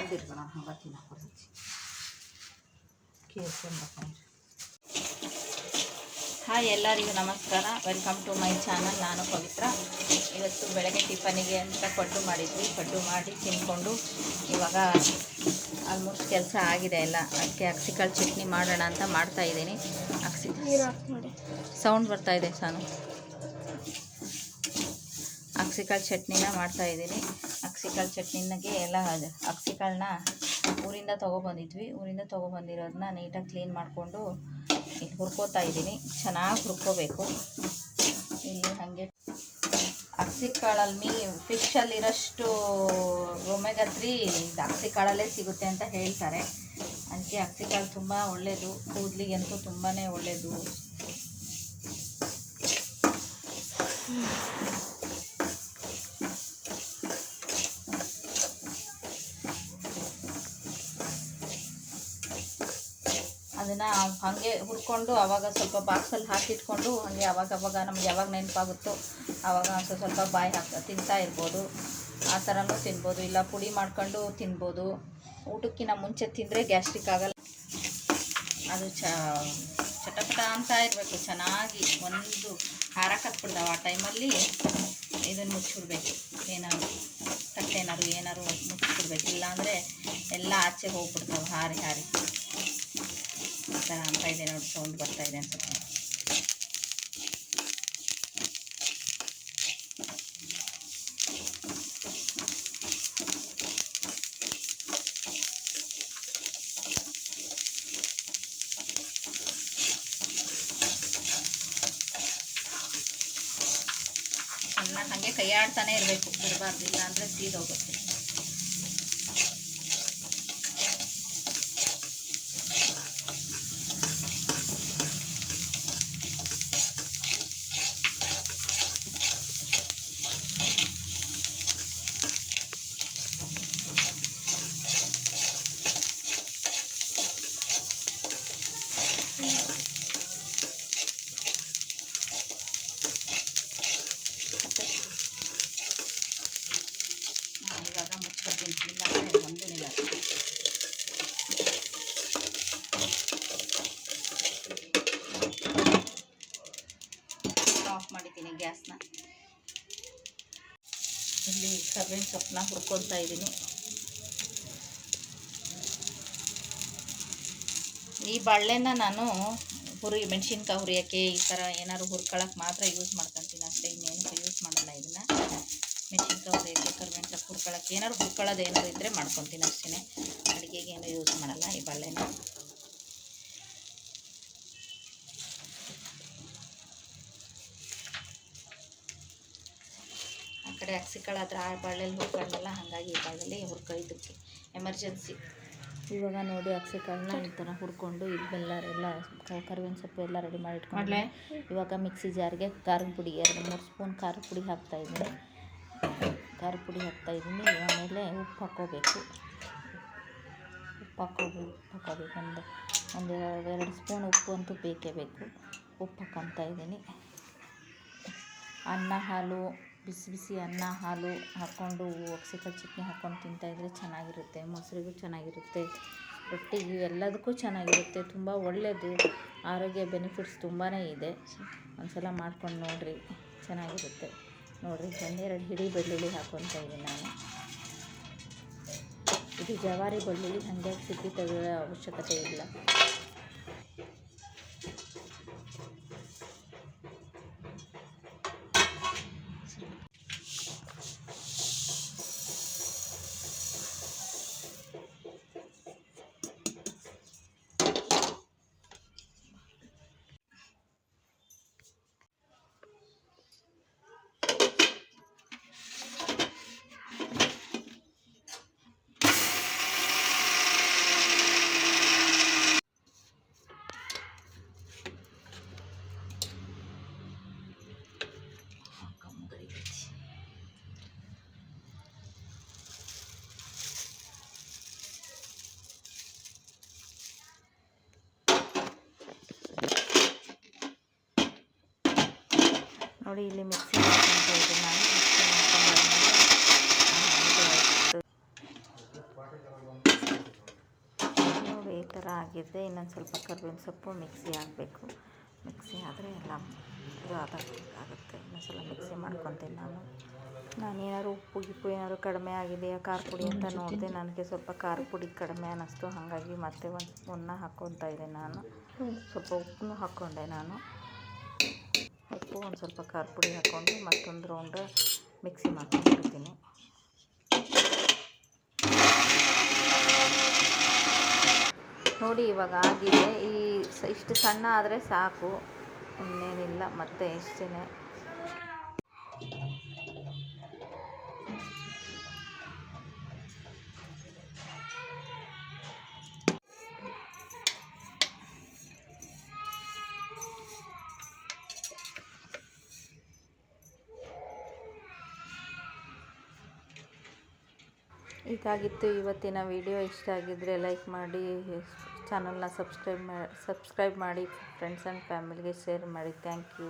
ಆರ್ದಿರ್ಬೇಡ ಹಂಗೆ ತಿನ್ನಕ್ಕೆ ಹಾಯ್ ಎಲ್ಲರಿಗೂ ನಮಸ್ಕಾರ, ವೆಲ್ಕಮ್ ಟು ಮೈ ಚಾನಲ್. ನಾನು ಪವಿತ್ರ. ಇವತ್ತು ಬೆಳಗ್ಗೆ ಟಿಫನಿಗೆ ಅಂತ ಪಡ್ಡು ಮಾಡಿದ್ವಿ. ಪಡ್ಡು ಮಾಡಿ ತಿನ್ಕೊಂಡು ಇವಾಗ ಆಲ್ಮೋಸ್ಟ್ ಕೆಲಸ ಆಗಿದೆ ಎಲ್ಲ. ಅದಕ್ಕೆ ಅಕ್ಸಿಕಾಳು ಚಟ್ನಿ ಮಾಡೋಣ ಅಂತ ಮಾಡ್ತಾಯಿದ್ದೀನಿ. ಸೌಂಡ್ ಬರ್ತಾಯಿದೆ ಸಾನು. ಅಕ್ಸಿಕಾಳು ಚಟ್ನಿನ ಮಾಡ್ತಾಯಿದ್ದೀನಿ. ಅಕ್ಸಿಕಾಳು ಚಟ್ನಿಗೆ ಎಲ್ಲ ಅಕ್ಸಿಕಾಳನ್ನ ಊರಿಂದ ತೊಗೊಬಂದಿದ್ವಿ. ಊರಿಂದ ತೊಗೊಬಂದಿರೋದನ್ನ ನೀಟಾಗಿ ಕ್ಲೀನ್ ಮಾಡಿಕೊಂಡು ಇಲ್ಲಿ ಹುರ್ಕೋತಾ ಇದ್ದೀನಿ. ಚೆನ್ನಾಗಿ ಹುರ್ಕೋಬೇಕು. ಇಲ್ಲಿ ಹಾಗೆ ಅಕ್ಸಿಕಾಳಲ್ಲಿ ಫಿಶಲ್ಲಿರೋಷ್ಟು ಒಮೆಗಾ 3 ಅಕ್ಸಿಕಾಳಲ್ಲೇ ಸಿಗುತ್ತೆ ಅಂತ ಹೇಳ್ತಾರೆ. ಅದಕ್ಕೆ ಅಕ್ಸಿಕಾಳು ತುಂಬ ಒಳ್ಳೆಯದು, ಕೂದಲಿಗಂತೂ ತುಂಬಾ ಒಳ್ಳೆಯದು. ಅದನ್ನು ಹಾಗೆ ಹುರ್ಕೊಂಡು ಆವಾಗ ಸ್ವಲ್ಪ ಬಾಕ್ಸಲ್ಲಿ ಹಾಕಿಟ್ಕೊಂಡು ಹಾಗೆ ಅವಾಗವಾಗ ನಮ್ಗೆ ಯಾವಾಗ ನೆನಪಾಗುತ್ತೋ ಆವಾಗ ಸ್ವಲ್ಪ ಬಾಯಿ ತಿಂತಾ ಇರ್ಬೋದು. ಆ ಥರನೂ ತಿನ್ಬೋದು, ಇಲ್ಲ ಪುಡಿ ಮಾಡ್ಕೊಂಡು ತಿನ್ಬೋದು. ಊಟಕ್ಕಿಂತ ಮುಂಚೆ ತಿಂದರೆ ಗ್ಯಾಸ್ಟ್ರಿಕ್ ಆಗಲ್ಲ. ಅದು ಚಟಪಟ ಅಂತ ಇರಬೇಕು ಚೆನ್ನಾಗಿ. ಒಂದು ಹಾರಕ್ಕೆ ಹತ್ಬಿಡ್ತಾವೆ ಆ ಟೈಮಲ್ಲಿ ಇದನ್ನು ಮುಚ್ಚಿಬಿಡ್ಬೇಕು. ಏನಾದ್ರು ಮುಚ್ಚಿಬಿಡ್ಬೇಕು. ಇಲ್ಲಾಂದರೆ ಎಲ್ಲ ಆಚೆ ಹೋಗ್ಬಿಡ್ತಾವೆ ಹಾರಿ ಆ ಥರ ಅಂತ ಇದೆ ನೋಡಿ. ಸೌಂಡ್ ಬರ್ತಾಯಿದೆ ಅನ್ಸುತ್ತೆ. ಹಾಗೆ ಕೈಯಾಡ್ತಾನೆ ಇರಬೇಕು, ಬಿಡಬಾರ್ದು, ಇಲ್ಲ ಅಂದರೆ ಸೀದೋಗುತ್ತೆ. ಇವಾಗ ಮುಚ್ಕೊತೀನಿ, ಇಲ್ಲ ಒಂದು ನಿಲ್ಲ. ಆಫ್ ಮಾಡಿದ್ದೀನಿ ಗ್ಯಾಸ್ನ. ಇಲ್ಲಿ ಕರ್ಬೇವಿನ ಸೊಪ್ಪನ್ನ ಹುರ್ಕೊಳ್ತಾ ಇದ್ದೀನಿ. ಈ ಬಾಳೆನ ನಾನು ಮೆಣಸಿನ್ಕಾಯಿ ಹುರಿಯೋಕ್ಕೆ ಈ ಥರ ಏನಾದ್ರು ಹುರ್ಕೊಳ್ಳೋಕೆ ಮಾತ್ರ ಯೂಸ್ ಮಾಡ್ಕೊತೀನಿ ಅಷ್ಟೇ. ಇನ್ನೇನು ಯೂಸ್ ಮಾಡಲ್ಲ ಇದನ್ನು. ಮೆಣಸಿನ್ಕಾಯಿ ಹುರಿಯೋಕ್ಕೆ, ಕರ್ಬೇವಿನ ಸೊಪ್ಪು ಹುರ್ಕೊಳ್ಳೋಕ್ಕೆ, ಏನಾದ್ರು ಹುರ್ಕೊಳ್ಳೋದು ಏನಾದ್ರು ಇದ್ದರೆ ಮಾಡ್ಕೊತೀನಿ ಅಷ್ಟೇ. ಅಡುಗೆಗೆ ಏನೂ ಯೂಸ್ ಮಾಡಲ್ಲ ಈ ಬಾಳೆನ. ಆ ಕಡೆ ಅಕ್ಸಿಕಾಳು ಹತ್ರ ಆ ಬಾಳೆಲ್ಲಿ ಹುರ್ಕೊಳ್ಳಲ್ಲ, ಹಾಗಾಗಿ ಈ ಬಾಳೆಲ್ಲಿ ಹುರ್ಕೊಯ್ದಕ್ಕೆ ಎಮರ್ಜೆನ್ಸಿ. ಇವಾಗ ನೋಡಿ ಅಕ್ಸಿಕಾಳನ್ನ ಈ ಥರ ಹುರ್ಕೊಂಡು ಎಲ್ಲ ಕರ್ಬೇವಿನ ಸೊಪ್ಪು ಎಲ್ಲ ರೆಡಿ ಮಾಡಿ ಇಟ್ಕೊಂಡ್ರೆ ಇವಾಗ ಮಿಕ್ಸಿ ಜಾರ್ಗೆ ಖಾರದ ಪುಡಿ 2-3 ಸ್ಪೂನ್ ಖಾರದ ಪುಡಿ ಹಾಕ್ತಾಯಿದ್ದೀನಿ. ಆಮೇಲೆ ಉಪ್ಪು ಹಾಕ್ಕೋಬೇಕು. ಒಂದು 2 ಸ್ಪೂನ್ ಉಪ್ಪು ಅಂತೂ ಬೇಕೇ ಬೇಕು. ಉಪ್ಪು ಹಾಕ್ಕೊತಾ ಇದ್ದೀನಿ. ಅನ್ನ ಹಾಲು, ಬಿಸಿ ಅನ್ನ ಹಾಲು ಹಾಕ್ಕೊಂಡು ಅಕ್ಸಿಕಾಳು ಚಟ್ನಿ ಹಾಕ್ಕೊಂಡು ತಿಂತಾಯಿದ್ರೆ ಚೆನ್ನಾಗಿರುತ್ತೆ. ಮೊಸರಿಗೂ ಚೆನ್ನಾಗಿರುತ್ತೆ, ರೊಟ್ಟಿಗೆ ಎಲ್ಲದಕ್ಕೂ ಚೆನ್ನಾಗಿರುತ್ತೆ. ತುಂಬ ಒಳ್ಳೆಯದು, ಆರೋಗ್ಯ ಬೆನಿಫಿಟ್ಸ್ ತುಂಬಾ ಇದೆ. ಒಂದ್ಸಲ ಮಾಡ್ಕೊಂಡು ನೋಡಿರಿ, ಚೆನ್ನಾಗಿರುತ್ತೆ. ನೋಡಿರಿ, 2 ಹಿಡಿ ಬೆಳ್ಳುಳ್ಳಿ ಹಾಕ್ಕೊತಾ ಇದ್ದೀನಿ ನಾನು. ಇದು ಜವಾರಿ ಬೆಳ್ಳುಳ್ಳಿ, ಹಾಗೆ ಸಿಪ್ಪೆ ತೆಗೆಯೋ ಅವಶ್ಯಕತೆ ಇಲ್ಲ. ನೋಡಿ ಇಲ್ಲಿ ಮಿಕ್ಸಿ ಮಾಡ್ಕೊತಾ ಇದ್ದೀನಿ ನಾನು. ಮಿಕ್ಸಿ ಮಾಡ್ಕೊಂಡು ಥರ ಆಗಿದೆ. ಇನ್ನೊಂದು ಸ್ವಲ್ಪ ಕರ್ಬೇವಿನ ಸೊಪ್ಪು ಮಿಕ್ಸಿ ಆಗಬೇಕು. ಮಿಕ್ಸಿ ಆದರೆ ಎಲ್ಲ ಇದು ಆಗುತ್ತೆ. ಇನ್ನೊಂದ್ಸಲ ಮಿಕ್ಸಿ ಮಾಡ್ಕೊತೀನಿ ನಾನೇನಾದ್ರು ಉಪ್ಪು ಏನಾದ್ರು ಕಡಿಮೆ ಆಗಿದೆಯಾ ಖಾರ ಪುಡಿ ಅಂತ ನೋಡಿದೆ. ನನಗೆ ಸ್ವಲ್ಪ ಖಾರ ಪುಡಿ ಕಡಿಮೆ ಅನ್ನಿಸ್ತು. ಹಾಗಾಗಿ ಮತ್ತೆ ಒಂದು ಸ್ಪೂನ್ನ ಹಾಕ್ಕೊತಾ ಇದ್ದೆ ನಾನು. ಸ್ವಲ್ಪ ಉಪ್ಪನ್ನು ಹಾಕ್ಕೊಂಡೆ ನಾನು. ಉಪ್ಪು ಒಂದು ಸ್ವಲ್ಪ ಖಾರ ಪುಡಿ ಹಾಕ್ಕೊಂಡು ಮತ್ತೊಂದು ರೌಂಡ್ ಮಿಕ್ಸಿ ಮಾಡ್ಕೊಂಡ್ಬಿಡ್ತೀನಿ. ನೋಡಿ ಇವಾಗ ಆಗಿದೆ. ಇಷ್ಟು ಸಣ್ಣ ಆದರೆ ಸಾಕು, ಇನ್ನೇನಿಲ್ಲ. ಮತ್ತೆ ಇಷ್ಟೇ. ಇದಾಗಿತ್ತು ಇವತ್ತಿನ ವಿಡಿಯೋ. ಇಷ್ಟ ಆಗಿದ್ದರೆ ಲೈಕ್ ಮಾಡಿ, ಚಾನಲ್ನ ಸಬ್ಸ್ಕ್ರೈಬ್ ಮಾಡಿ, ಫ್ರೆಂಡ್ಸ್ ಆ್ಯಂಡ್ ಫ್ಯಾಮಿಲಿಗೆ ಶೇರ್ ಮಾಡಿ. Thank you.